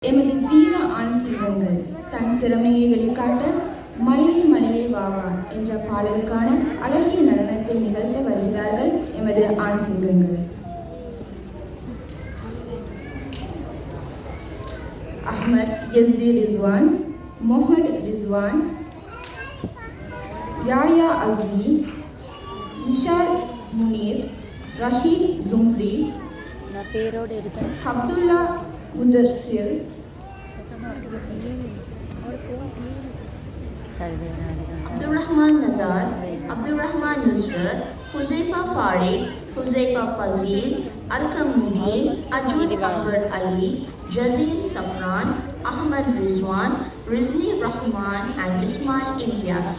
எமது வீர ஆண் சிங்கங்கள் தன் திறமையை வெளிக்காட்ட மலையே மலையே வாவா என்ற பாடலுக்கான அழகிய நடனத்தை நிகழ்த்த வருகிறார்கள் எமது ஆண் சிங்கங்கள். அஹ்மத் யஸ்தி ரிஸ்வான், முஹம்மது ரிஸ்வான், யாயா அஸ்மி, Nishar Munir, Rashid Jumri, Abdullah முதர்சிர், Abdurrahman Nazar, Abdurrahman Nusrat, Huzaifa Farid, Huzaifa Fazil, Arkam Munir, Ajud Akbar Ali, Jazim Safran, Ahmad Rizwan, Rizni Rahman and Ismail Ilyas.